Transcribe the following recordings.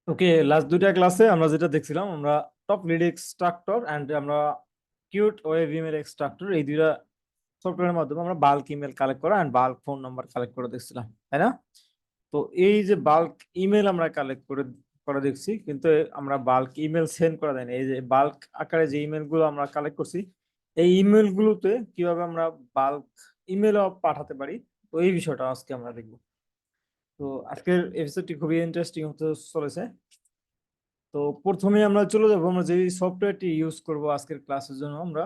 ওকে, last দুইটা ক্লাসে আমরা যেটা দেখছিলাম, আমরা টপ লিড এক্সট্রাক্টর এন্ড আমরা কিউট ওয়েব ইমেল এক্সট্রাক্টর, এই দুইটা সফটওয়্যারের মাধ্যমে আমরা বাল্ক ইমেল কালেক্ট করা and bulk phone number collect করে দেখছিলাম, তাই না? তো এই যে বাল্ক ইমেল আমরা কালেক্ট করে দেখছি, কিন্তু আমরা বাল্ক ইমেল সেন্ড করা দেয়নি। এই যে বাল্ক আকারে যে ইমেল গুলো আমরা কালেক্ট করছি, এই ইমেল গুলোতে কিভাবে আমরা বাল্ক ইমেল পাঠাতে পারি, তো এই বিষয়টা আজকে আমরা দেখবো। তো আজকের এপিসোডটি খুবই ইন্টারেস্টিং হতে চলেছে। তো প্রথমে আমরা চলে যাবো, আমরা যে সফটওয়্যারটি ইউজ করব আজকের ক্লাসের জন্য, আমরা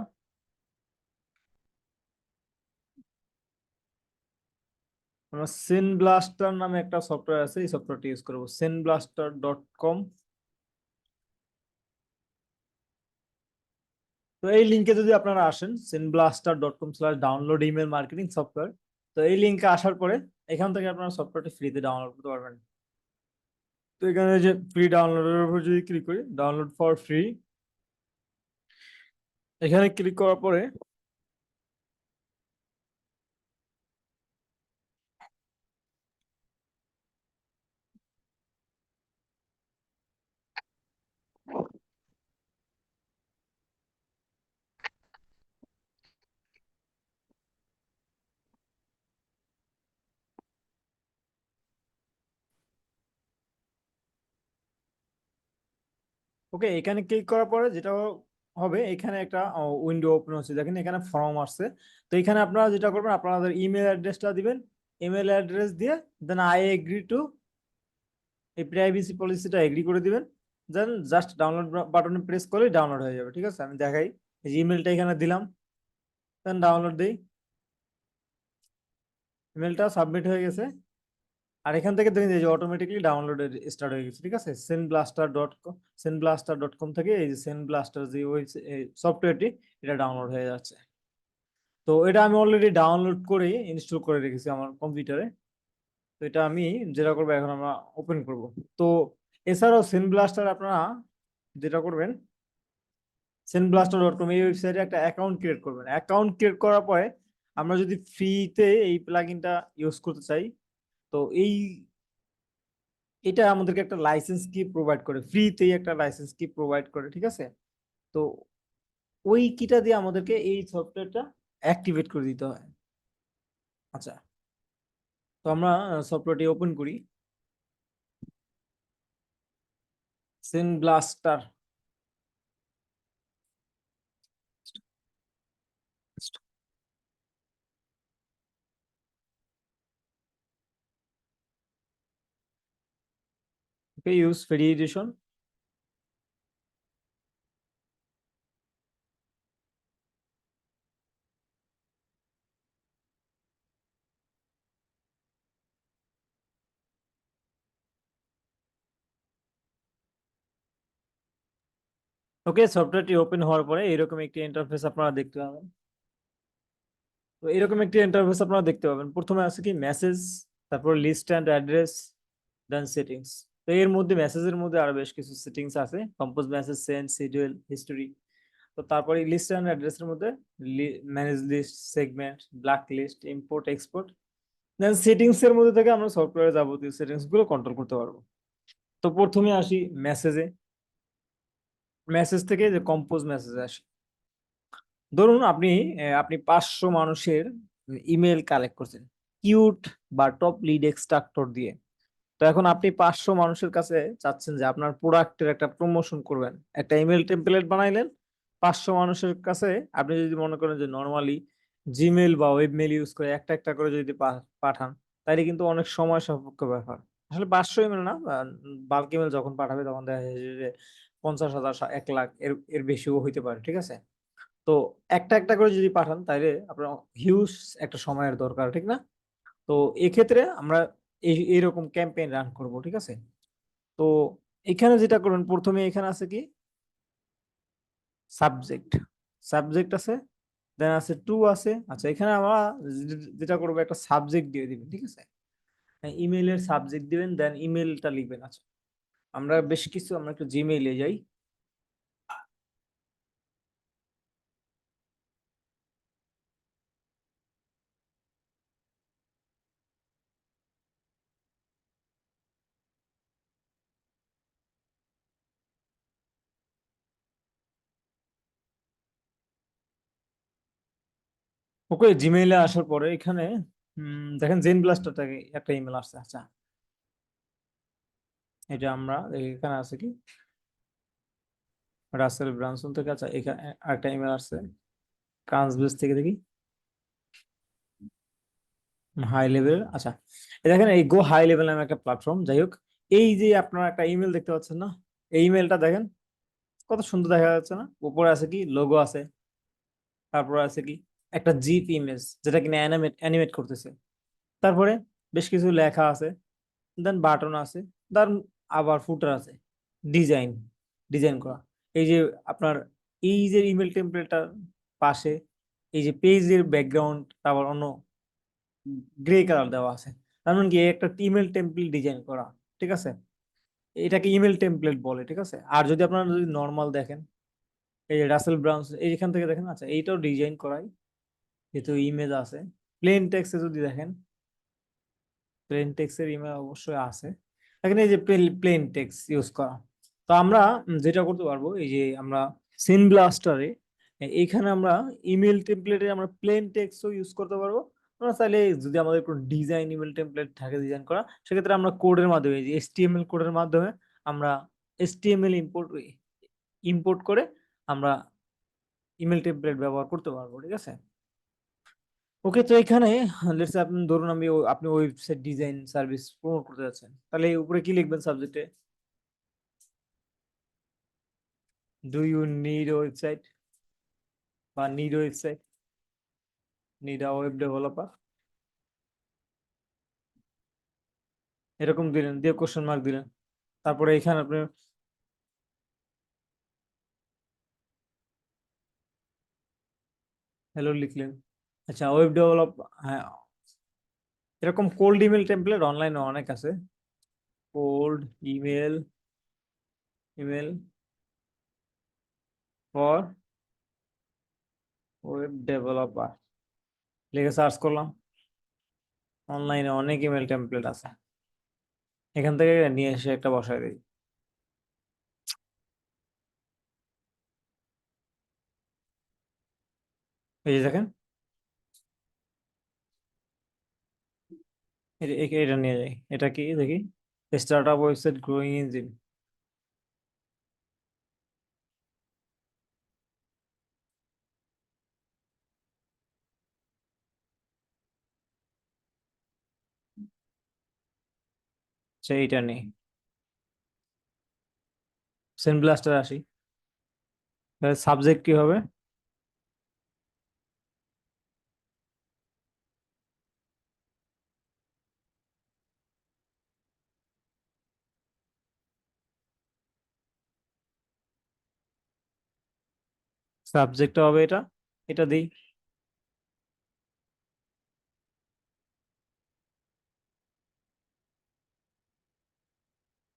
সেন ব্লাস্টার নামে একটা সফটওয়্যার আছে, এই সফটওয়্যারটি ইউজ করব, senblaster.com। তো এই লিঙ্কে যদি আপনারা আসেন, senblaster.com/ডাউনলোড ইমেল মার্কেটিং সফটওয়্যার, তো এই লিঙ্কে আসার পরে এখান থেকে আপনারা সফটওয়্যারটি ফ্রিতে ডাউনলোড করতে পারবেন। তো এখানে যে ফ্রি ডাউনলোডের উপর যদি ক্লিক করি, ডাউনলোড ফর ফ্রি, এখানে ক্লিক করার পরে ওকে, এখানে ক্লিক করার পরে যেটা হবে, এখানে একটা উইন্ডো ওপেন হচ্ছে, দেখেন এখানে ফর্ম আসছে। তো এখানে আপনারা যেটা করবেন, আপনাদের ইমেল অ্যাড্রেসটা দিবেন, ইমেল অ্যাড্রেস দিয়ে দেন আই এগ্রি টু, এই প্রাইভেসি পলিসিটা এগ্রি করে দিবেন। দেন জাস্ট ডাউনলোড বাটনে প্রেস করলেই ডাউনলোড হয়ে যাবে। ঠিক আছে, আমি দেখাই, এই যে ইমেলটা এখানে দিলাম, দেন ডাউনলোড দিই, ইমেলটা সাবমিট হয়ে গেছে। আর এখান থেকে দেখেন এই যে অটোমেটিকলি ডাউনলোড স্টার্ট হয়ে গেছে। ঠিক আছে, senblaster.com থেকে এই যে সেনব্লাস্টার যে ওই সফটওয়্যারটি, এটা ডাউনলোড হয়ে যাচ্ছে। তো এটা আমি অলরেডি ডাউনলোড করে ইনস্টল করে রেখেছি আমার কম্পিউটারে। তো এটা আমি যেটা করবো, এখন আমরা ওপেন করব। তো এছাড়াও সেনব্লাস্টার আপনারা যেটা করবেন, senblaster.com এই ওয়েবসাইটে একটা অ্যাকাউন্ট ক্রিয়েট করবেন। অ্যাকাউন্ট ক্রিয়েট করার পরে আমরা যদি ফ্রিতে এই প্লাগইনটা ইউজ করতে চাই, তো এটা আমাদেরকে একটা লাইসেন্স কি প্রোভাইড করে, ফ্রিতেই একটা লাইসেন্স কি প্রোভাইড করে। ঠিক আছে, তো ওই কিটা দিয়ে আমাদেরকে এই সফটওয়্যারটা অ্যাক্টিভেট করে দিতে হয়। আচ্ছা, তো আমরা সফটওয়্যারটি ওপেন করি, সেনব্লাস্টার। ওকে, ইউজ ফ্রি এডিশন। ওকে, সফটওয়্যারটি ওপেন হওয়ার পরে এরকম একটি ইন্টারফেস আপনারা দেখতে পাবেন। তো এরকম একটি ইন্টারফেস আপনারা দেখতে পাবেন। প্রথমে আছে কি মেসেজ, তারপর list and address, then settings. তো এর মধ্যে মেসেজের মধ্যে আরো বেশ কিছু সেটিংস আছে, compose message, send, schedule, history. তো তারপরে লিস্ট অ্যান্ড অ্যাড্রেসের মধ্যে manage list, segment, black list, import, export. Then settings এর মধ্যে থেকে আমরা সফটওয়্যারের যাবতীয় সেটিংস গুলো কন্ট্রোল করতে পারবো। তো প্রথমে আসি মেসেজে, মেসেজ থেকে যে কম্পোজ মেসেজে আসি। ধরুন আপনি 500 মানুষের ইমেল কালেক্ট করছেন কিউট বা টপ লিড এক্সট্রাক্টর দিয়ে। তো এখন আপনি 500 মানুষের কাছে চাচ্ছেন যে আপনার প্রোডাক্টের একটা প্রমোশন করবেন, একটা ইমেল টেমপ্লেট বানাইলেন 500 মানুষের কাছে। আপনি যদি মনে করেন যে নর্মালি জিমেল বা ওয়েব মেল ইউজ করে একটা একটা করে যদি পাঠান, তাহলে কিন্তু অনেক সময় সাপেক্ষ ব্যাপার। আসলে 500 ইমেল না, বাল্ক ইমেল যখন পাঠাবে তখন দেখা যায় যে 50,000, 1 লাখ এর এর বেশিও হইতে পারে। ঠিক আছে, তো একটা একটা করে যদি পাঠান তাহলে আপনার হিউজ একটা সময়ের দরকার, ঠিক না? তো এক্ষেত্রে আমরা এইরকম ক্যাম্পেইন রান করব। ঠিক আছে, তো এখানে যেটা করবেন, প্রথমে এখানে আছে কি সাবজেক্ট, সাবজেক্ট আছে, দেন আছে টু আছে। আচ্ছা, এখানে আমরা যেটা করবো, একটা সাবজেক্ট দিয়ে দিবেন। ঠিক আছে, ইমেইলের সাবজেক্ট দিবেন, দেন ইমেইলটা লিখবেন। আচ্ছা, আমরা একটু জিমেইলে যাই। ওকে, জিমেইলে আসার পরে এখানে দেখেন জেন ব্লাস্টার থেকে একটা ইমেল আসছে। আচ্ছা, এটা আমরা এখানে আছে কি রাসেল ব্রানসন থেকে। আচ্ছা, এখানে আরেকটা ইমেল আসছে ট্রান্সবেস থেকে, দেখি হাই লেভেল। আচ্ছা, এই দেখেন এই গো হাই লেভেল নামে একটা প্ল্যাটফর্ম। যাই হোক, এই যে আপনারা একটা ইমেল দেখতে পাচ্ছেন না, এই ইমেলটা দেখেন কত সুন্দর দেখা যাচ্ছে না? উপরে আছে কি লোগো আছে, তারপরে আছে কি একটা জিপ ইমেজ যেটা কিনা অ্যানিমেট করতেছে, তারপরে বেশ কিছু লেখা আছে, দেন বাটন আছে, দেন আবার ফুটার আছে, ডিজাইন ডিজাইন করা। এই যে আপনার এই যে ইমেল টেমপ্লেটটার পাশে এই যে পেজের ব্যাকগ্রাউন্ড আবার অন্য গ্রে কালার দেওয়া আছে, তার মানে কি একটা ইমেল টেমপ্লেট ডিজাইন করা। ঠিক আছে, এটাকে ইমেল টেমপ্লেট বলে। ঠিক আছে, আর যদি আপনারা যদি নর্মাল দেখেন, এই যে রাসেল ব্রাউন এইখান থেকে দেখেন, আচ্ছা এইটাও ডিজাইন করাই, যেহেতু ইমেজ আছে। প্লেন টেক্সটে যদি দেখেন, প্লেন টেক্সটের ইমেজ অবশ্যই আছে। এখানে এই যে প্লেন টেক্সট ইউজ করা। তো আমরা যেটা করতে পারবো, এই যে আমরা সিন ব্লাস্টারে এইখানে আমরা ইমেল টেমপ্লেটে আমরা প্লেন টেক্সটও ইউজ করতে পারবো। আমরা চাইলে যদি আমাদের কোনো ডিজাইন ইমেল টেমপ্লেট থাকে ডিজাইন করা, সেক্ষেত্রে আমরা কোডের মাধ্যমে, যে HTML কোডের মাধ্যমে আমরা HTML ইম্পোর্ট ইম্পোর্ট করে আমরা ইমেল টেমপ্লেট ব্যবহার করতে পারবো। ঠিক আছে, ওকে। তো এখানে লেটস আপনি ধরুন আপনি ওয়েবসাইট ডিজাইন সার্ভিস প্রমোট করতে যাচ্ছেন, তাহলে এই উপরে কি লিখবেন সাবজেক্টে? ডু ইউ নিড ওয়েবসাইট বা need website, need a web developer, এরকম দিলেন, দিয়ে কোশ্চেন মার্ক দিলেন। তারপরে এখানে আপনি হ্যালো লিখলেন। আচ্ছা, ওয়েব ডেভেলপ, হ্যাঁ, এরকম কোল্ড ইমেল টেমপ্লেট অনলাইনে অনেক আছে। Cold email, email for web developer লিখে সার্চ করলাম, অনলাইনে অনেক ইমেল টেমপ্লেট আছে। এখান থেকে নিয়ে এসে একটা বসায় দিই। এই যে দেখেন, এটা নিয়ে যাই। এটা কি দেখি, start up website growing engine. আচ্ছা, এইটা নেই। সেন্ট ব্লাস্টার আসি, সাবজেক্ট কি হবে? সাবজেক্ট হবে এটা, এটা দিই।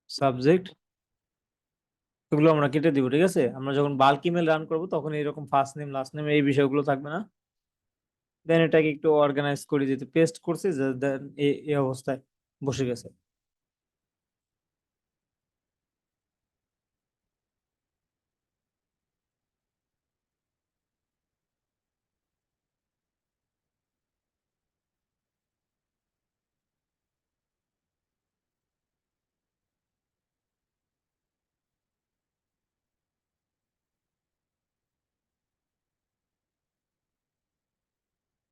সাবজেক্ট এগুলো আমরা কেটে দিব। ঠিক আছে, আমরা যখন বাল্ক ইমেল রান করব তখন এরকম ফার্স্ট নেম লাস্ট নেম এই বিষয়গুলো থাকবে না। দেন এটাকে একটু অর্গানাইজ করে দিতে পেস্ট করছি, দেন এই অবস্থায় বসে গেছে।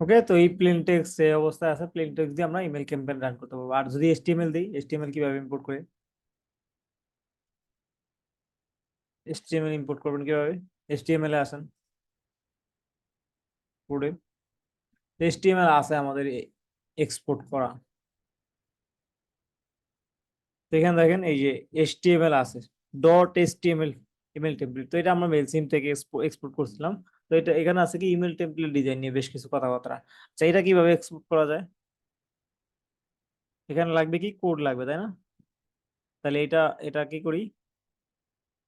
ওকে, তো এই প্লেন টেক্সট এই অবস্থায় আছে, প্লেন টেক্সট দিয়ে আমরা ইমেল ক্যাম্পেইন রান করতে পারবো। আর যদি HTML দিই, HTML কিভাবে ইম্পোর্ট করে? HTML ইম্পোর্ট করবেন কিভাবে? HTML এ আসেন, কোডে HTML আছে আমাদের এক্সপোর্ট করা। তো এখানে দেখেন এই যে HTML আছে, .html ইমেল টেমপ্লেট। তো এটা আমরা মেল সিম থেকে এক্সপোর্ট করছিলাম। তো এটা এখানে আছে কি ইমেল টেমপ্লেট ডিজাইন নিয়ে বেশ কিছু কথাবার্তা। আচ্ছা, এটা কিভাবে এক্সপোর্ট করা যায়? এখানে লাগবে কি কোড লাগবে, তাই না? তাহলে এটা এটা কি করি,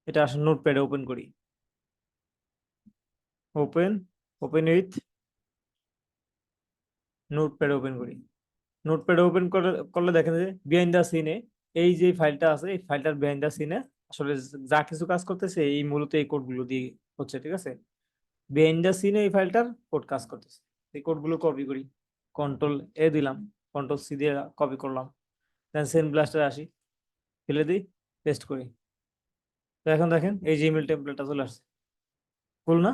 এটা আসলে নোটপ্যাডে ওপেন করি। ওপেন, ওপেন উইথ নোটপ্যাডে ওপেন করি। নোটপ্যাডে ওপেন করলে দেখেন যে বিহাইন্ড দ্য সিনে এই যে ফাইলটা আছে, এই ফাইলটার বিহাইন্ড দ্য সিনে আসলে যা কিছু কাজ করতেছে এই মূলত এই কোডগুলো দিয়ে হচ্ছে। ঠিক আছে, বিহাইন্ড দ্য সিনে এই ফাইলটার কোড কাজ করতেছে। এই কোডগুলো কপি করি, কন্ট্রোল এ দিলাম, কন্ট্রোল সি দিয়ে কপি করলাম, দেন সেন্ড ব্লাস্টারে আসি, ফেলে দিই, পেস্ট করি। তো এখন দেখেন এই যে ইমেল টেমপ্লেটটা চলে আসছে, কুল না?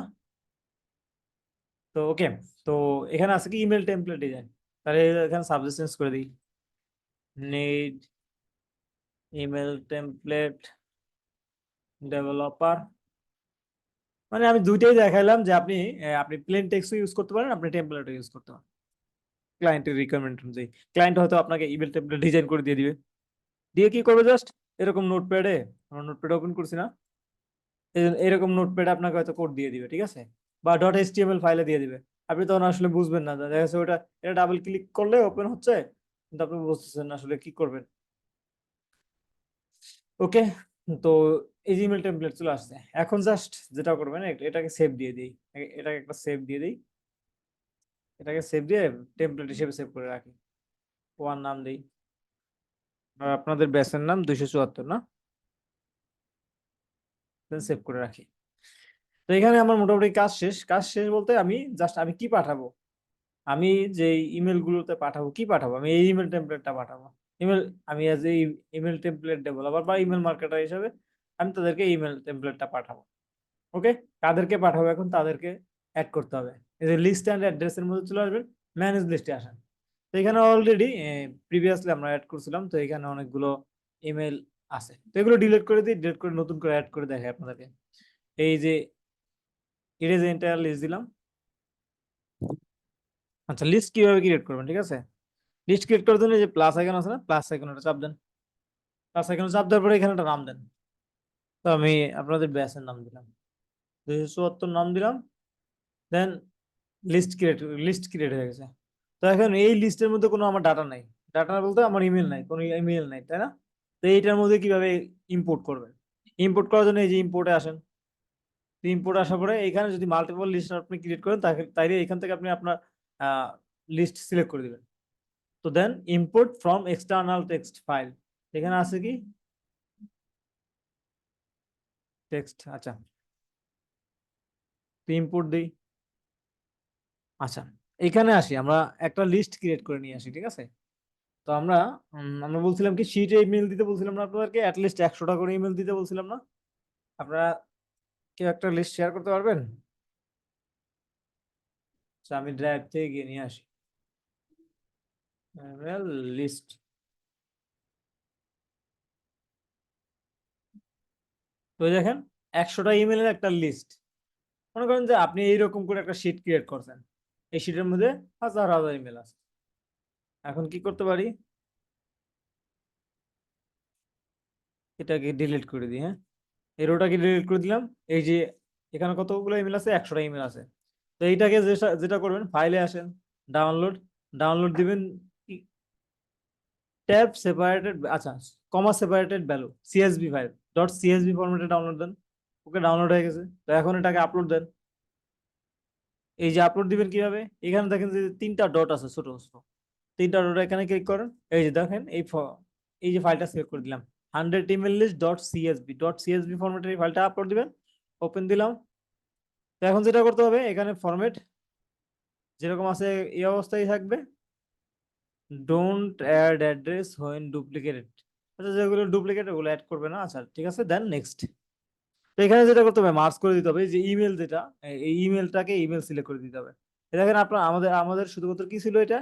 তো ওকে, তো এখানে আছে কি ইমেল টেমপ্লেট ডিজাইন, তাহলে এখানে সাবজেক্ট চেঞ্জ করে দিই, নিড ইমেল টেমপ্লেট ডেভেলপার। মানে আমি দুইটাই দেখাইলাম যে আপনি আপনি প্লেন টেক্সটও ইউজ করতে পারেন, আপনি টেমপ্লেটও ইউজ করতে পারেন ক্লায়েন্টের রিকোয়ারমেন্ট অনুযায়ী। ক্লায়েন্ট হয়তো আপনাকে ইমেল টেমপ্লেট ডিজাইন করে দিয়ে দিবে, দিয়ে কি করবে জাস্ট এরকম নোটপ্যাডে, আমরা নোটপ্যাড ওপেন করছি না, এরকম নোটপ্যাডে আপনাকে হয়তো কোড দিয়ে দিবে, ঠিক আছে, বা ডট এইচটিএমএল ফাইলে দিয়ে দিবে। আপনি তখন আসলে বুঝবেন না, দেখা যাচ্ছে ওটা, এটা ডাবল ক্লিক করলে ওপেন হচ্ছে, কিন্তু আপনি বুঝতেছেন না আসলে কি করবেন। ওকে, তো এই ইমেল টেমপ্লেট চলে আসছে, এখন জাস্ট যেটা করবেন এটাকে সেভ দিয়ে দিই, এটাকে একটা সেভ দিয়ে দিই, এটাকে সেভ দিয়ে টেমপ্লেট হিসেবে সেভ করে রাখি, ওয়ান নাম দিই, আর আপনাদের ব্যাচের নাম 274 না, সেভ করে রাখি। তো এখানে আমার মোটামুটি কাজ শেষ, কাজ শেষ বলতে আমি জাস্ট আমি কি পাঠাবো, আমি যে ইমেল গুলোতে পাঠাবো, কি পাঠাবো, আমি এই ইমেল টেমপ্লেটটা পাঠাবো। ইমেল, আমি এজ এই ইমেল টেমপ্লেট ডেভেলপার বা ইমেল মার্কেটার হিসেবে আমি তাদেরকে ইমেল টেমপ্লেটটা পাঠাবো। ওকে, কাদেরকে পাঠাবো এখন, তাদেরকে অ্যাড করতে হবে, এই যে লিস্ট অ্যান্ড অ্যাড্রেসের মধ্যে চলে আসবেন, ম্যানেজ লিস্টে আসেন। তো এখানে অলরেডি প্রিভিয়াসলি আমরা অ্যাড করছিলাম, তো এখানে অনেকগুলো ইমেল আছে, তো এগুলো ডিলিট করে দিই, ডিলিট করে নতুন করে অ্যাড করে দেখাই আপনাদেরকে। এই যে ইরেজ এন্টায়ার লিস্ট দিলাম। আচ্ছা, লিস্ট কিভাবে ক্রিয়েট করবেন, ঠিক আছে, লিস্ট ক্রিয়েট করার জন্য যে প্লাস আইকন আছে না, প্লাস আইকনটা চাপ দেন, প্লাস আইকনে চাপ দেওয়ার পরে এখানে একটা নাম দেন। তো আমি আপনাদের ব্যাচের নাম দিলাম, 274 নাম দিলাম, দেন লিস্ট ক্রিয়েট হয়ে গেছে। তো এখন এই লিস্টের মধ্যে কোনো আমার ডাটা নাই, ডাটা বলতে আমার ইমেল নাই, কোনো ইমেল নাই, তাই না? তো এইটার মধ্যে কিভাবে ইম্পোর্ট করবেন, ইম্পোর্ট করার জন্য এই যে ইম্পোর্টে আসেন, ইম্পোর্ট আসার পরে এখানে যদি মাল্টিপল লিস্ট আপনি ক্রিয়েট করেন, তাইলে এখান থেকে আপনি আপনার লিস্ট সিলেক্ট করে দিবেন। তো then import from external text file, এখানে আছে কি টেক্সট, আচ্ছা, তো ইম্পোর্ট দিই। আচ্ছা, এখানে আসি, আমরা একটা লিস্ট ক্রিয়েট করে নিয়ে আসি, ঠিক আছে। তো আমরা বলছিলাম কি শিটে ইমেল দিতে বলছিলাম না আপনাদেরকে, অ্যাটলিস্ট 100টা করে ইমেল দিতে বলছিলাম না? আপনারা কেউ একটা লিস্ট শেয়ার করতে পারবেন? আচ্ছা, আমি ড্রাইভ থেকে গিয়ে নিয়ে আসি লিস্ট। তো দেখেন 100টা ইমেলের একটা লিস্ট, মনে করেন যে আপনি এইরকম করে একটা শিট ক্রিয়েট করছেন, এই শিটের মধ্যে হাজার হাজার ইমেল আছে। এখন কি করতে পারি, এটাকে ডিলিট করে দিই, হ্যাঁ, এই রোটাকে ডিলিট করে দিলাম। এই যে এখানে কতগুলো ইমেল আছে, 100টা ইমেল আছে। তো এইটাকে যেটা যেটা করবেন, ফাইলে আসেন, ডাউনলোড, ডাউনলোড দিবেন, ট্যাব সেপারেটেড, আচ্ছা, comma separated value CSV file, dot CSV ফরম্যাটে ডাউনলোড দেন। ওকে, ডাউনলোড হয়ে গেছে, তো এখন এটাকে আপলোড দেন। এই যে আপলোড দিবেন কিভাবে, এখানে দেখেন যে তিনটা ডট আছে ছোট ছোট, তিনটা ডট, এখানে ক্লিক করেন, এই যে দেখেন এই যে ফাইলটা সিলেক্ট করে দিলাম, 100 ইমেল লিস্ট ডট সিএসভি ফরম্যাটের এই ফাইলটা আপলোড দিবেন, ওপেন দিলাম। তো এখন যেটা করতে হবে, এখানে ফরম্যাট যেরকম আছে এই অবস্থায় থাকবে, don't add address when duplicated, আচ্ছা, যেগুলো ডুপ্লিকেট ওগুলো অ্যাড করবে না, আচ্ছা ঠিক আছে, দেন নেক্সট। তো এখানে যেটা করতে হবে, মার্জ করে দিতে হবে, এই যে ইমেল যেটা, এই ইমেলটাকে ইমেল সিলেক্ট করে দিতে হবে। দেখেন আপনার, আমাদের আমাদের শুধুমাত্র কি ছিল এটা,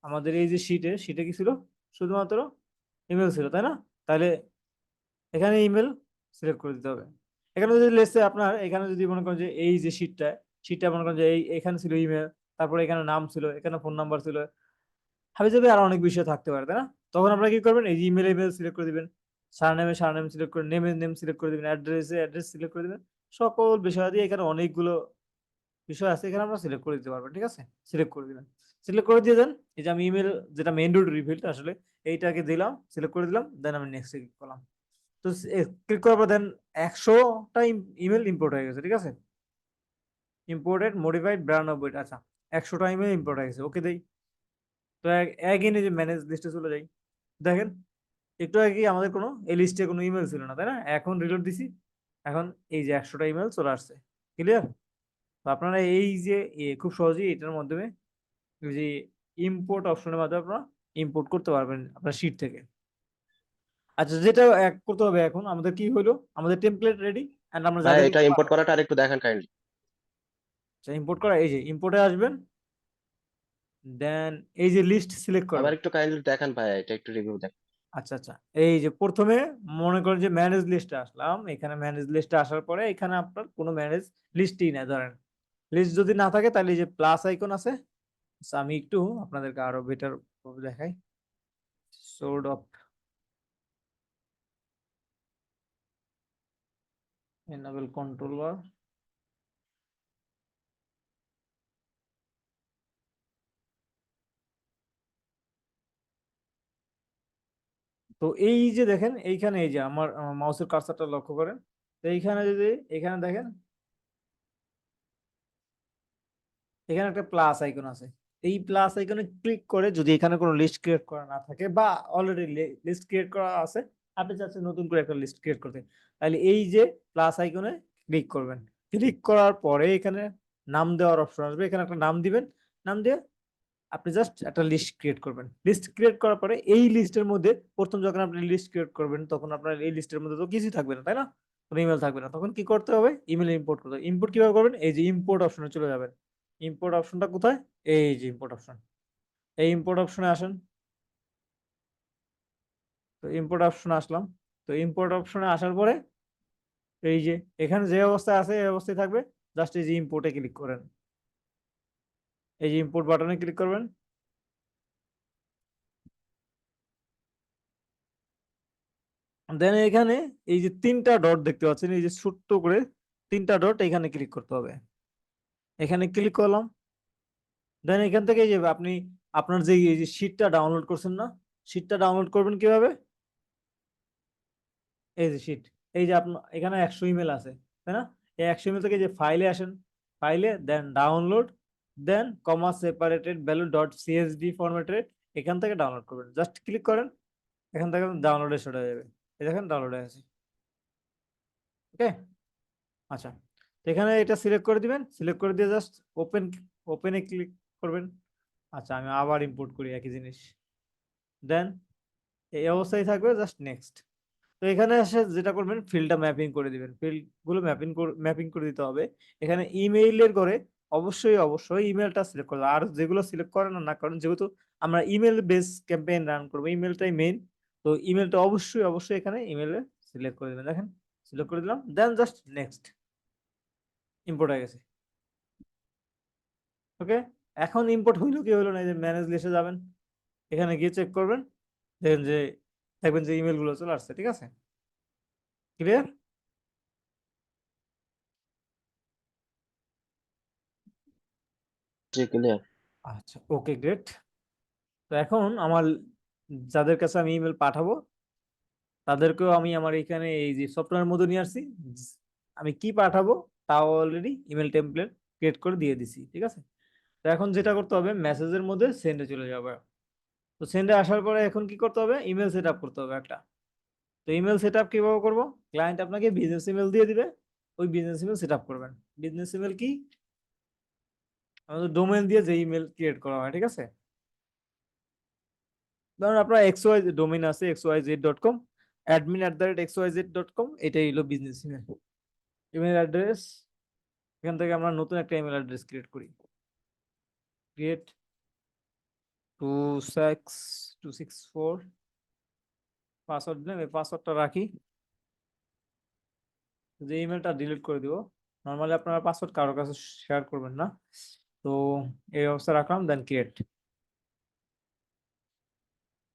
আমাদের এই যে শিটে শিটে কি ছিল, শুধুমাত্র ইমেল ছিল, তাই না? তাহলে এখানে ইমেল সিলেক্ট করে দিতে হবে। এখানে যদি লেসে আপনার এখানে যদি মনে করেন যে এই যে শিটটা, শিটটা মনে করেন যে এই এখানে ছিল ইমেল, তারপরে এখানে নাম ছিল, এখানে ফোন নাম্বার ছিল, হাবি যাবে আর অনেক বিষয় থাকতে পারে, তাই না? তখন আপনারা কি করবেন, এই যে ইমেল ইমেল সিলেক্ট করে দিবেন, সারনেমে সারনেম সিলেক্ট করে, নেমে নেম সিলেক্ট করে দিবেন, অ্যাড্রেসে অ্যাড্রেস সিলেক্ট করে দিবেন, সকল বিষয় দিয়ে এখানে অনেকগুলো বিষয় আছে, এখানে আমরা সিলেক্ট করে দিতে পারবেন, ঠিক আছে, সিলেক্ট করে দিবেন, সিলেক্ট করে দিয়ে দেন। এই যে আমি ইমেল যেটা মেইন রুট রিভিলটা আসলে এইটাকে দিলাম, সিলেক্ট করে দিলাম, দেন আমি নেক্সট ক্লিক করলাম। তো ক্লিক করার পর দেন 100টা ইমেল ইম্পোর্ট হয়ে গেছে, ঠিক আছে, ইম্পোর্টেড মডিফাইড 92, আচ্ছা, 100টা ইমেল ইম্পোর্ট হয়ে গেছে, ওকে দেই। তো এগেইন এই যে ম্যানেজ লিস্টে চলে যাই, দেখেন একটু আগে কি আমাদের কোনো এই লিস্টে কোনো ইমেল ছিল না, তাই না? এখন রিলোড দিছি, এখন এই যে 100টা ইমেল চলে আসছে, ক্লিয়ার। তো আপনারা এই যে খুব সহজেই এটার মাধ্যমে ওই যে ইম্পোর্ট অপশনের মাধ্যমে আপনারা ইম্পোর্ট করতে পারবেন আপনার শিট থেকে। আচ্ছা, যেটা এক করতে হবে এখন আমাদের কি হলো, আমাদের টেমপ্লেট রেডি এন্ড আমরা ভাই যাদেরকে এটা ইম্পোর্ট করাটা আর একটু দেখান কাইন্ডলি। ইম্পোর্ট করা, এই যে ইম্পোর্টে আসবেন, দেন এই যে লিস্ট সিলেক্ট আবার করবেন। একটু কাইন্ডলি দেখান ভাই, এটা একটু রিভিউ দেন। আচ্ছা আচ্ছা, এই যে প্রথমে মনে করেন যে ম্যানেজ লিস্টে আসলাম, এখানে ম্যানেজ লিস্টে আসার পরে এখানে আপনার কোনো ম্যানেজ লিস্টই না, ধরেন লিস্ট যদি না থাকে তাহলে এই যে প্লাস আইকন আছে। আচ্ছা, আমি একটু আপনাদেরকে আরো বেটার দেখাই। সোর্ড অফ এনেবল কন্ট্রোল বার। তো এই যে দেখেন এইখানে এই যে আমার মাউসের কার্সারটা লক্ষ্য করেন, তো এইখানে যদি এখানে দেখেন এখানে একটা প্লাস আইকন আছে। এই প্লাস আইকনে ক্লিক করে যদি এখানে কোনো লিস্ট ক্রিয়েট করা না থাকে বা অলরেডি লিস্ট ক্রিয়েট করা আছে, আপনি চাচ্ছেন নতুন করে একটা লিস্ট ক্রিয়েট করতে, তাহলে এই যে প্লাস আইকনে ক্লিক করবেন। ক্লিক করার পরে এখানে নাম দেওয়ার অপশন আসবে, এখানে একটা নাম দিবেন। নাম দিয়ে আপনি জাস্ট একটা লিস্ট ক্রিয়েট করবেন। লিস্ট ক্রিয়েট করার পরে এই লিস্টের মধ্যে প্রথম যখন আপনি লিস্ট ক্রিয়েট করবেন তখন আপনার এই লিস্টের মধ্যে তো কিছুই থাকবে না, তাই না? কোনো ইমেল থাকবে না, তখন কি করতে হবে? ইমেল ইম্পোর্ট করতে হবে। ইম্পোর্ট কিভাবে করবেন? এই যে ইম্পোর্ট অপশনে চলে যাবেন। ইম্পোর্ট অপশনটা কোথায়? এই যে ইম্পোর্ট অপশন, এই ইম্পোর্ট অপশনে আসেন। তো ইম্পোর্ট অপশনে আসলাম। তো ইম্পোর্ট অপশনে আসার পরে এই যে এখানে যে অবস্থায় আছে এই অবস্থায় থাকবে, জাস্ট এই যে ইম্পোর্টে ক্লিক করেন। এই যে ইম্পোর্ট বাটনে ক্লিক করবেন। দেন এখানে এই যে তিনটা ডট দেখতে পাচ্ছেন, এই যে ছোট্ট করে তিনটা ডট, এখানে ক্লিক করতে হবে। এখানে ক্লিক করলাম। দেন এখান থেকে এই যে আপনি আপনার যে এই যে শীটটা ডাউনলোড করছেন না, শীটটা ডাউনলোড করবেন কিভাবে? এই যে শীট, এই যে আপনার এখানে 100 ইমেল আছে, তাই না? এই 100 ইমেল থেকে যে ফাইলে আসেন, ফাইলে দেন ডাউনলোড, দেন কমা সেপারেটেড ভ্যালু ডট সিএসভি ফরম্যাটে এখান থেকে ডাউনলোড করবেন। জাস্ট ক্লিক করেন, এখান থেকে ডাউনলোডে চলে যাবে। এই দেখেন ডাউনলোড হয়ে গেছে। ওকে, আচ্ছা, তো এখানে এটা সিলেক্ট করে দিবেন। সিলেক্ট করে দিয়ে জাস্ট ওপেন, ওপেনে ক্লিক করবেন। আচ্ছা, আমি আবার ইম্পোর্ট করি একই জিনিস। দেন এই অবস্থায় থাকবে, জাস্ট নেক্সট। তো এখানে এসে যেটা করবেন, ফিল্ডটা ম্যাপিং করে দিবেন। ফিল্ড গুলো ম্যাপিং করে দিতে হবে। এখানে ইমেইলের করে অবশ্যই অবশ্যই ইমেলটা সিলেক্ট করবে। আর যেগুলো সিলেক্ট করেন না করেন, যেহেতু আমরা ইমেল বেস ক্যাম্পেইন রান করবো, ইমেলটাই মেইন, তো ইমেলটা অবশ্যই অবশ্যই এখানে ইমেলে সিলেক্ট করে দিবেন। দেখেন সিলেক্ট করে দিলাম, দেন জাস্ট নেক্সট, ইম্পোর্ট হয়ে গেছে। ওকে, এখন ইম্পোর্ট হইলো কি হইলো না, এই যে ম্যানেজ লিস্টে যাবেন, এখানে গিয়ে চেক করবেন, দেখেন যে দেখবেন যে ইমেল গুলো চলে আসছে। ঠিক আছে, ক্লিয়ার? জি ক্লিয়ার। আচ্ছা, ওকে গ্রেট। তো এখন আমার যাদের কাছে আমি ইমেল পাঠাবো তাদেরকেও আমি আমার এখানে এই যে সফটওয়্যার মধ্যে নিয়ে আসছি। আমি কি পাঠাবো তাও অলরেডি ইমেল টেমপ্লেট ক্রিয়েট করে দিয়ে দিছি। ঠিক আছে, তো এখন যেটা করতে হবে, মেসেজের মধ্যে সেন্ডে চলে যাবে। তো সেন্ডে আসার পরে এখন কি করতে হবে? ইমেল সেট আপ করতে হবে একটা। তো ইমেল সেট আপ কিভাবে করবো? ক্লায়েন্ট আপনাকে বিজনেস ইমেল দিয়ে দিবে, ওই বিজনেস ইমেল সেট আপ করবেন। বিজনেস ইমেল কি? আমাদের ডোমেন দিয়ে যে ইমেল ক্রিয়েট করা হয়। ঠিক আছে, ধরুন আপনার এক্স ওয়াই ডোমেন আছে xyz.com, admin@xyz.com, এটাই হলো বিজনেস ইমেল। ইমেল অ্যাড্রেস, এখান থেকে আমরা নতুন একটা ইমেল অ্যাড্রেস ক্রিয়েট করি। ক্রিয়েট 26264, পাসওয়ার্ড দিলাম, এই পাসওয়ার্ডটা রাখি। যে ইমেলটা ডিলিট করে দিব, নর্মালি আপনারা পাসওয়ার্ড কারোর কাছে শেয়ার করবেন না। তো এই অবস্থা রাখলাম, দেন ক্রিয়েট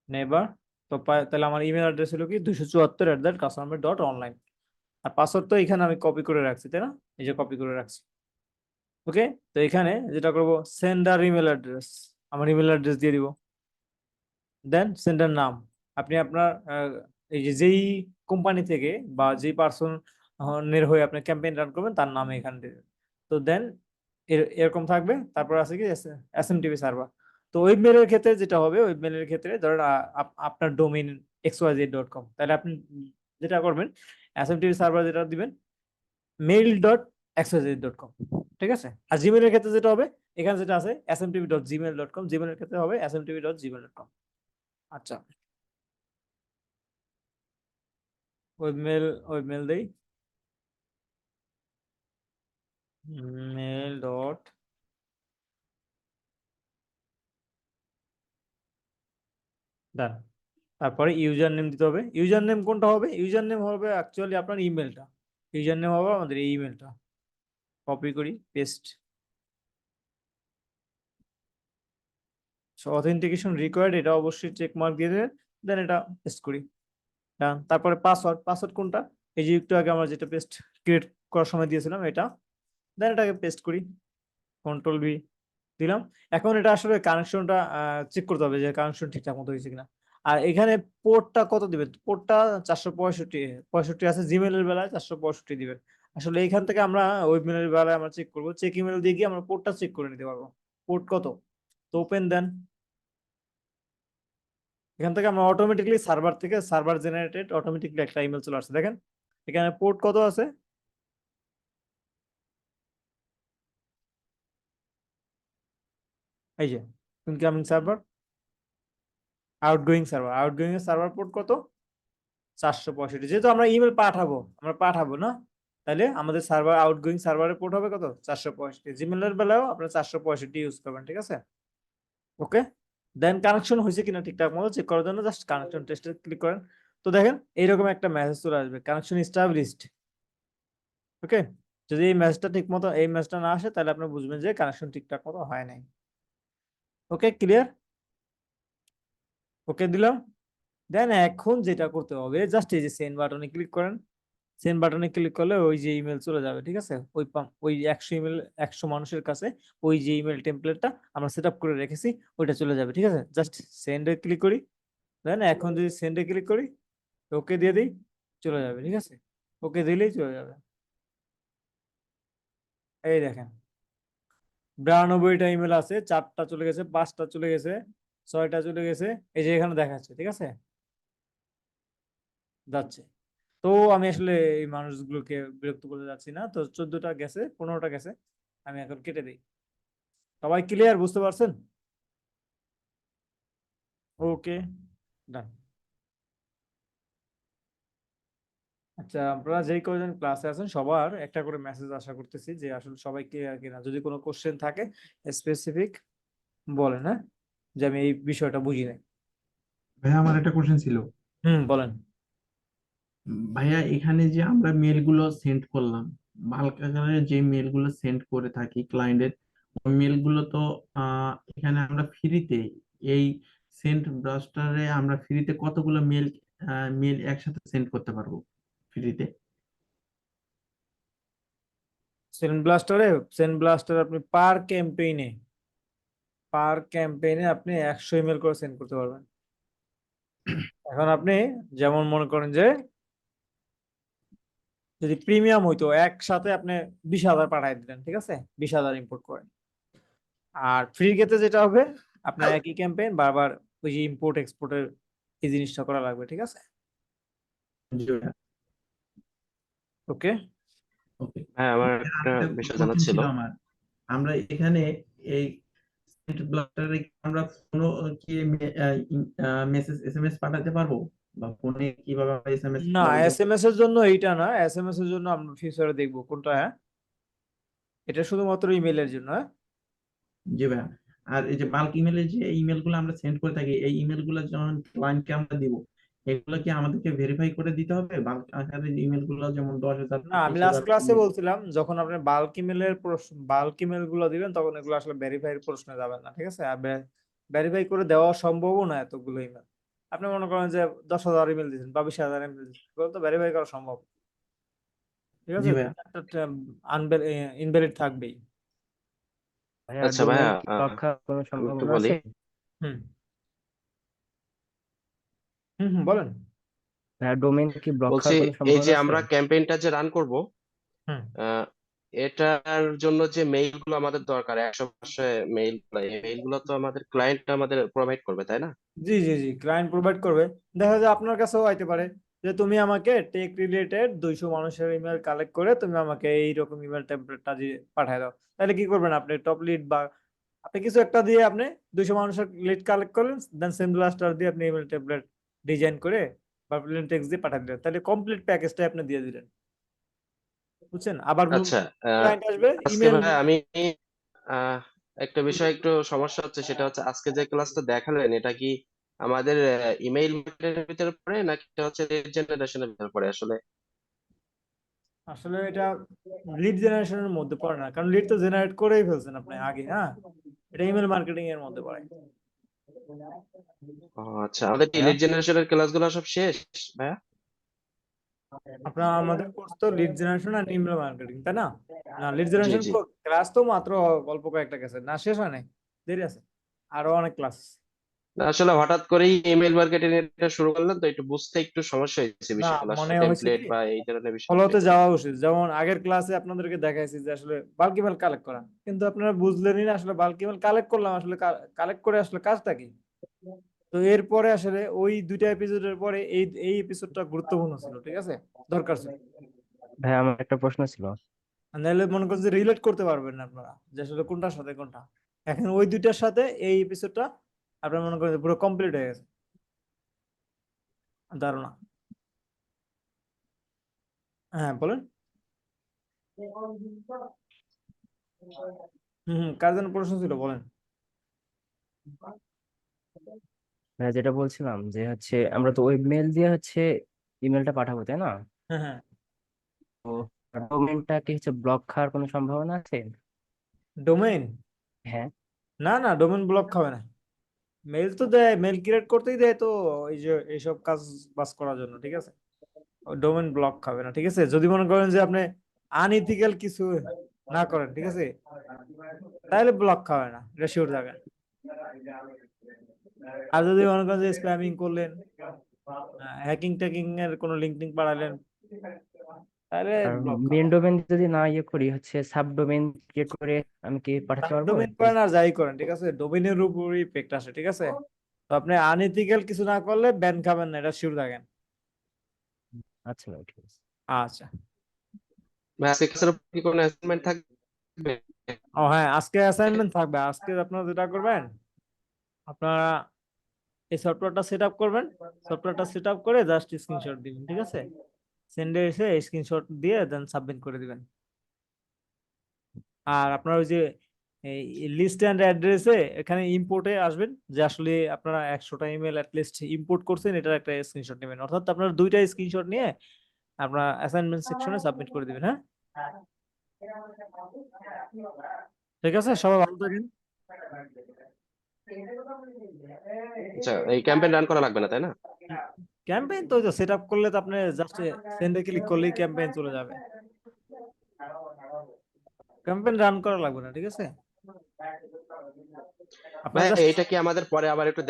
নেবার। তো তাহলে আমার ইমেল অ্যাড্রেস হলো কি 274@customer.online, আর পাসওয়ার্ড তো এখানে আমি কপি করে রাখছি, তাই না? এই যে কপি করে রাখছি। ওকে, তো এখানে যেটা করব, সেন্ডার ইমেল অ্যাড্রেস, আমার ইমেল অ্যাড্রেস দিয়ে দিব। দেন সেন্ডার নাম, আপনি আপনার এই যে যেই কোম্পানি থেকে বা যেই পার্সন এর হয়ে আপনি ক্যাম্পেইন রান করবেন তার নাম এখানে দেবেন। তো দেন এরকম থাকবে। তারপর আছে কি এসএমটিপি সার্ভার। তো ওয়েব মেলের ক্ষেত্রে যেটা হবে, ওয়েব মেলের ক্ষেত্রে ধরেন আপনার ডোমেইন xyz.com, তাহলে আপনি যেটা করবেন, এসএমটিপি সার্ভার যেটা দিবেন, মেইল ডট xyz.com, ঠিক আছে। আর জিমেলের ক্ষেত্রে যেটা হবে, এখানে যেটা আছে smtv.gmail.com, জিমেলের ক্ষেত্রে হবে smtv.gmail.com। আচ্ছা, ওয়েবমেল দেই, মেল ডট, ডান। তারপরে ইউজার নেম দিতে হবে। ইউজার নেম কোনটা হবে? ইউজার নেম হবে অ্যাকচুয়ালি আপনার ইমেলটা। ইউজার নেম হবে আমাদের এই ইমেলটা। কপি করি, পেস্ট। অথেন্টিকেশন রিকোয়ার্ড, এটা অবশ্যই চেক মার্ক দিয়ে দেবেন, দেন এটা পেস্ট করি। ডান। তারপরে পাসওয়ার্ড, পাসওয়ার্ড কোনটা? এই যে একটু আগে আমরা যেটা পেস্ট ক্রিয়েট করার সময় দিয়েছিলাম এটা, দেন এটাকে পেস্ট করি, কন্ট্রোল ভি দিলাম। এখন এটা আসলে কানেকশনটা চেক করতে হবে যে কানেকশন ঠিকঠাক মতো হয়েছে কিনা। আর এখানে পোর্টটা কত দিবেন? পোর্টটা 465 65 আছে, জিমেলের বেলায় 465 দিবেন। আসলে এইখান থেকে আমরা ওয়েবমেলের বেলায় আমরা চেক করবো, চেক ইমেল দিয়ে গিয়ে আমরা পোর্টটা চেক করে নিতে পারবো পোর্ট কত। তো ওপেন দেন, এখান থেকে আমরা অটোমেটিকলি সার্ভার থেকে সার্ভার জেনারেটেড অটোমেটিকলি একটা ইমেল চলে আসছে, দেখেন এখানে পোর্ট কত আছে। এই যে ইনকামিং সার্ভার, আউটগোয়িং এর সার্ভার পোর্ট কত? 465। যেহেতু আমরা ইমেল পাঠাবো, আমরা পাঠাবো না, তাহলে আমাদের সার্ভার আউটগোয়িং সার্ভারের পোর্ট হবে কত? 465। জিমেলের বেলায়ও আপনার 465 ইউজ করবেন, ঠিক আছে। ওকে, দেন কানেকশন হয়েছে কিনা ঠিকঠাক মতো চেক করার জন্য জাস্ট কানেকশন টেস্টে ক্লিক করেন। তো দেখেন এইরকম একটা মেসেজ চলে আসবে, কানেকশন এস্টাবলিশড। ওকে, যদি এই মেসেজটা ঠিক মতো এই মেসেজটা না আসে তাহলে আপনি বুঝবেন যে কানেকশন ঠিকঠাক মতো হয় নাই। ওকে, ক্লিয়ার? ওকে দিলাম। দেন এখন যেটা করতে হবে, জাস্ট এই যে সেন্ড বাটনে ক্লিক করেন। সেন্ড বাটনে ক্লিক করলে ওই যে ইমেল চলে যাবে, ঠিক আছে। ওই 100 ইমেল, 100 মানুষের কাছে ওই যে ইমেল টেমপ্লেটটা আমরা সেট আপ করে রেখেছি ওইটা চলে যাবে, ঠিক আছে। জাস্ট সেন্ডে ক্লিক করি, দেন এখন যদি সেন্ডে ক্লিক করি, ওকে দিয়ে দিই, চলে যাবে, ঠিক আছে। ওকে দিলেই চলে যাবে। এই দেখেন 92টা ইমেল আছে, 4টা চলে গেছে, 5টা চলে গেছে, 6টা চলে গেছে, এই যে এখানে দেখাচ্ছে, ঠিক আছে, যাচ্ছে। তো আমি আসলে এই মানুষগুলোকে বিরক্ত করতে যাচ্ছি না, তো 14টা গেছে, 15টা গেছে, আমি এখন কেটে দিই। সবাই ক্লিয়ার, বুঝতে পারছেন? ওকে, ডান। আচ্ছা, আপনারা যেই কয়জন ক্লাসে আছেন সবার একটা করে মেসেজ আশা করতেছি যে আসলে সবাই ক্লিয়ার কিনা। যদি কোনো কোশ্চেন থাকে স্পেসিফিক বলেন, হ্যাঁ, যে আমি এই বিষয়টা বুঝি নাই। ভাইয়া আমার একটা কোশ্চেন ছিল। বলেন। ভাইয়া এখানে যে আমরা মেলগুলো সেন্ড করলাম, বাল্ক আকারে যে মেলগুলো সেন্ড করে থাকি ক্লায়েন্টের, ওই মেলগুলো তো এখানে আমরা ফ্রিতে এই সেন্ড ব্রাউজারে আমরা ফ্রিতে কতগুলো মেল একসাথে সেন্ড করতে পারবো ফ্রিতে? সেন্ড ব্লাস্টারে আপনি পার ক্যাম্পেইনে আপনি 100 ইমেল করে সেন্ড করতে পারবেন। এখন আপনি যেমন মনে করেন যে যদি প্রিমিয়াম হইতো একসাথে আপনি 20,000 পাঠাই দিলেন, ঠিক আছে, 20,000 ইম্পোর্ট করেন। আর ফ্রি ক্ষেত্রে যেটা হবে, আপনার একই ক্যাম্পেইন বারবার ওই যে ইম্পোর্ট এক্সপোর্টের এই জিনিসটা করা লাগবে, ঠিক আছে। জি ভাইয়া। ওকে, ওকে। হ্যাঁ, আমার আর একটা একটা বিষয় জানার কোশ্চেন ছিল। ছিল আমার। আমরা এখানে এই সেন্ট ব্লাস্টারে আমরা ফোনও কি মেসেজ এসএমএস পাঠাতে পারবো, বা ফোনে কিভাবে আমরা এসএমএস না, বলবো? এসএমএস এর জন্য এইটা না, এসএমএস এর জন্য আমরা ফিউচারে দেখবো কোনটা, হ্যাঁ, এটা শুধুমাত্র ইমেলের জন্য, হ্যাঁ। জি ভাইয়া। আর এই যে বাল্ক ইমেলে যে ইমেল গুলো আমরা সেন্ড করে থাকি, এই ইমেল গুলো যখন ক্লায়েন্টকে আমরা দিব, এগুলো কি আমাদেরকে ভেরিফাই করে দিতে হবে? বাল্ক আকারে ইমেল গুলো যেমন 10,000 না, আমি 20,000 লাস্ট ক্লাসে ইমেল। বলছিলাম যখন আপনি বাল্ক ইমেল গুলো দিবেন তখন এগুলো আসলে ভেরিফাইড প্রশ্নে যাবেন না, ঠিক আছে। আর ভেরিফাই করে দেওয়া সম্ভবও না এতগুলো ইমেল। আপনি মনে করেন যে 10,000 ইমেল দিচ্ছেন বা 20,000 ইমেল দিচ্ছেন, এগুলো তো ভেরিফাই করা সম্ভব, ঠিক জি আছে। ভাইয়া। একটা ইনভ্যালিড থাকবেই। ভাইয়া আচ্ছা ভাইয়া, ডোমেইন কি ব্লক খাওয়ার কোনো আমি একটু সম্ভাবনা বলি। আছে? হুম বলেন। ভাইয়া ডোমেইন কি ব্লক বলছি, খাওয়ার কোনো এই সম্ভাবনা যে আছে? আমরা ক্যাম্পেইনটা যে রান করব, হুম আহ, এটার জন্য যে মেইল গুলো আমাদের দরকার, 100 মেইল, এই মেইল গুলো তো আমাদের ক্লায়েন্ট আমাদের প্রোভাইড করবে, তাই না? জি জি জি, ক্লায়েন্ট প্রোভাইড করবে। দেখা যায় আপনার কাছেও আইতে পারে যে তুমি আমাকে টেক রিলেটেড 200 মানুষের ইমেল কালেক্ট করে তুমি আমাকে এইরকম ইমেল টেমপ্লেটটা দিয়ে পাঠিয়ে দাও, তাহলে কি করবেন আপনি? টপ লিড বা আপনি কিছু একটা দিয়ে আপনি 200 মানুষের লিড কালেক্ট করলেন, দেন সেন্ড ব্লাস্টার দিয়ে আপনি ইমেল টেমপ্লেট ডিজাইন করে বা প্লেন টেক্সট দিয়ে পাঠিয়ে দিলেন, তাহলে কমপ্লিট প্যাকেজটা আপনি দিয়ে দিলেন, বুঝছেন? আবার আচ্ছা, ক্লায়েন্ট আসবে আজকে ইমেল। ভাই আমি আহ, একটা বিষয় একটু সমস্যা হচ্ছে, সেটা হচ্ছে আজকে যে ক্লাসটা দেখালেন এটা কি আমাদের ইমেইল মার্কেটের ভিতরে পড়ে নাকি এটা হচ্ছে লিড জেনারেশনের ভিতরে পড়ে আসলে? আসলে এটা লিড জেনারেশনের মধ্যে পড়ে না, কারণ লিড তো জেনারেট করেই ফেলছেন আপনি আগে। হ্যাঁ, এটা ইমেল মার্কেটিং এর মধ্যে পড়ে। ও আচ্ছা, আমাদের কি হ্যাঁ, লিড জেনারেশনের ক্লাসগুলো সব শেষ ভাইয়া? আপনার আমাদের কোর্স তো লিড জেনারেশন আর ইমেল মার্কেটিং, তাই না? না, লিড জি জেনারেশন জি। ক্লাস তো মাত্র অল্প কয়েকটা গেছে, না শেষ হয় নাই, দেরি আছে, আরো অনেক ক্লাস। না, আসলে হঠাৎ করেই ইমেল মার্কেটিং এটা শুরু করলাম তো একটু বুঝতে একটু সমস্যা হয়েছে না, বিষয়গুলো, মনে আসলে হয়েছে টেমপ্লেট কি বা এই ধরনের বিষয়গুলো ফলোতে একটু। যাওয়া উচিত, যেমন আগের ক্লাসে আপনাদেরকে দেখাইছি যে আসলে বাল্ক ইমেল কালেক্ট করা, কিন্তু আপনারা বুঝলেনই না আসলে বাল্ক ইমেল কালেক্ট করলাম, আসলে কালেক্ট করে আসলে কাজটা কি। তো এরপরে আসলে ওই দুইটা এপিসোডের পরে এই এই এপিসোডটা গুরুত্বপূর্ণ ছিল, ঠিক আছে, দরকার ছিল। ভাই আমার একটা প্রশ্ন ছিল। আর নাহলে মনে করেন যে রিলেট করতে পারবেন না আপনারা যে আসলে কোনটার সাথে কোনটা। এখন ওই দুইটার সাথে এই এপিসোডটা আপনারা মনে করেন যে পুরো কমপ্লিট হয়ে গেছে ধারণা। হ্যাঁ বলেন। কার জন্য প্রশ্ন ছিল বলেন। ভাই যেটা বলছিলাম যে হচ্ছে আমরা তো ওয়েব মেল দিয়ে হচ্ছে ইমেলটা পাঠাবো, তাই না? হ্যাঁ হ্যাঁ, তো ডোমেনটা কি হচ্ছে ব্লক খাওয়ার কোনো সম্ভাবনা আছে? ডোমেইন। হ্যাঁ। না না, ডোমেইন ব্লক খাবে না, মেল তো দেয়, মেল ক্রিয়েট করতেই দেয় তো, এই যে এইসব কাজ বাস করার জন্য, ঠিক আছে। ডোমেন ব্লক খাবে না, ঠিক আছে, যদি মনে করেন যে আপনি আনইথিক্যাল কিছু না করেন, ঠিক আছে, তাহলে ব্লক খাবে না, এটা শিওর থাকেন। আর যদি মনে করেন যে স্প্যামিং করলেন, হ্যাকিং ট্যাকিং এর কোনো লিঙ্ক টিঙ্ক বাড়ালেন, তাহলে আর ব্লক মেন খাবে। ডোমেন যদি না ইয়ে করি হচ্ছে সাব ডোমেন ক্রিয়েট করে আমি কি পাঠাতে পারবো? ডোমেইন করেন আর যাই করেন, ঠিক আছে, ডোমেইনের উপরই ইফেক্ট আসে, ঠিক আছে। তো আপনি আনইথিক্যাল কিছু না করলে ব্যান খাবেন না, এটা শিওর থাকেন। আচ্ছা ভাই, ঠিক আছে। আচ্ছা। ভাই, আজকে ক্লাসের উপর কি কোনো অ্যাসাইনমেন্ট থাকবে? ও হ্যাঁ, আজকে অ্যাসাইনমেন্ট থাকবে। আজকে আপনারা যেটা করবেন, আপনারা এই সফটওয়্যারটা সেট আপ করবেন, সফটওয়্যারটা সেট আপ করে জাস্ট স্ক্রিনশট দিবেন, ঠিক আছে, সেন্ডে এসে স্ক্রিনশট দিয়ে দেন সাবমিট করে দিবেন। আর আপনার ওই যে লিস্ট এন্ড অ্যাড্রেসে এখানে ইম্পোর্টে আসবেন, যে আসলে আপনারা 100টা ইমেল লিস্ট ইম্পোর্ট করছেন, এটার একটা স্ক্রিনশট নেবেন, অর্থাৎ আপনারা দুইটা স্ক্রিনশট নিয়ে আপনার অ্যাসাইনমেন্ট সেকশনে সাবমিট করে দিবেন। হ্যাঁ, ঠিক আছে, সবাই ভালো থাকেন। আচ্ছা, এই ক্যাম্পেইন রান করা লাগবে না তাই না? ক্যাম্পেইন তো সেট আপ করলে তো আপনি জাস্ট সেন্ডে ক্লিক করলেই ক্যাম্পেইন চলে যাবে, ক্যাম্পেইন রান করা লাগবে না, ঠিক আছে। আপনার ভাই, জাস্ট এটা কি আমাদের পরে আবার একটু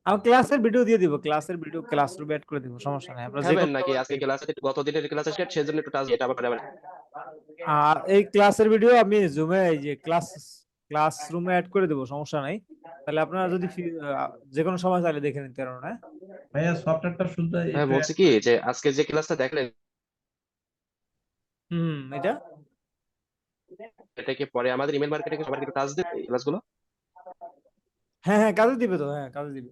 আমি ক্লাসের ভিডিও দিয়ে দিব, ক্লাসের ভিডিও ক্লাসরুমে অ্যাড করে দিব, সমস্যা নাই, আমরা যে দেখাবেন কোনো নাকি? আজকে ক্লাসে গত দিনের ক্লাসে সেজন্য একটু টাচ এটা আবার পরে আবার। আর এই ক্লাসের ভিডিও আমি জুমে এই যে ক্লাসরুমে অ্যাড করে দেবো, সমস্যা নাই। তাহলে আপনারা যদি যে কোনো সময় চাইলে দেখে নিতে পারেন। হ্যাঁ, ভাইয়া সফটওয়্যারটা শুধু হ্যাঁ, একটু বলছি কি যে আজকে যে ক্লাসটা দেখলেন এটা এটা কি পরে আমাদের ইমেল মার্কেটিং সবার একটু টাচ দেবে এই ক্লাসগুলো? হ্যাঁ হ্যাঁ, কাজে দিবে তো, হ্যাঁ কাজে দিবে।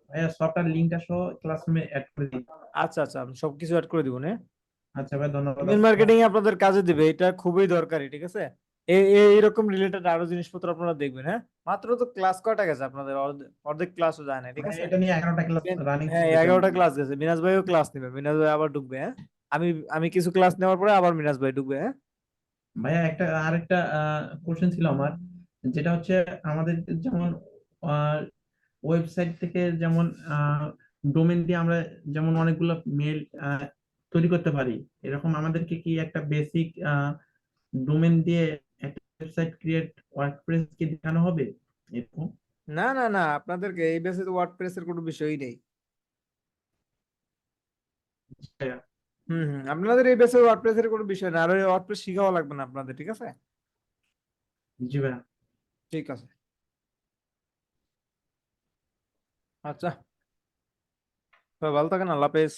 ভাইয়া সফটওয়্যার লিংকটা সহ ক্লাসরুমে অ্যাড করে দিন। আচ্ছা আচ্ছা, আমি সবকিছু অ্যাড করে দিব না। আচ্ছা ভাই, ধন্যবাদ। ইমেল মার্কেটিং এ আপনাদের কাজে দিবে, এটা খুবই দরকারি, ঠিক আছে। এইরকম রিলেটেড আরো জিনিসপত্র আপনারা দেখবেন। হ্যাঁ, মাত্র তো ক্লাস কয়টা গেছে আপনাদের, অর্ধেক ক্লাসও যায় না, ঠিক ভাই আছে। এটা নিয়ে 11টা ক্লাস রানিং হ্যাঁ, চলতেছে 11টা আমাদের। ক্লাস গেছে, মিনাজ ভাইও ক্লাস নেবে, মিনাজ ভাই আবার ঢুকবে। হ্যাঁ, আমি আমি কিছু ক্লাস নেওয়ার পরে আবার মিনাজ ভাই ঢুকবে। হ্যাঁ, ভাইয়া আরেকটা কোশ্চেন ছিল আমার, যেটা হচ্ছে আমাদের যেমন ওয়েবসাইট থেকে যেমন ডোমেন দিয়ে আমরা যেমন অনেকগুলো মেল তৈরি করতে পারি, এরকম আমাদেরকে কি একটা বেসিক ডোমেন দিয়ে একটা ওয়েবসাইট ক্রিয়েট ওয়ার্ডপ্রেস কি দেখানো হবে এরকম? না না না, আপনাদেরকে এই বেসে তো ওয়ার্ডপ্রেস এর কোনো বিষয়ই নেই। ভাইয়া, আপনাদের এই বেসে ওয়ার্ডপ্রেস এর কোনো বিষয় না, আর ওই ওয়ার্ডপ্রেস শিখাও লাগবে না আপনাদের, ঠিক আছে। জি ভাইয়া। ঠিক আছে, আচ্ছা। সবাই ভালো থাকেন, আল্লাহ হাফেজ।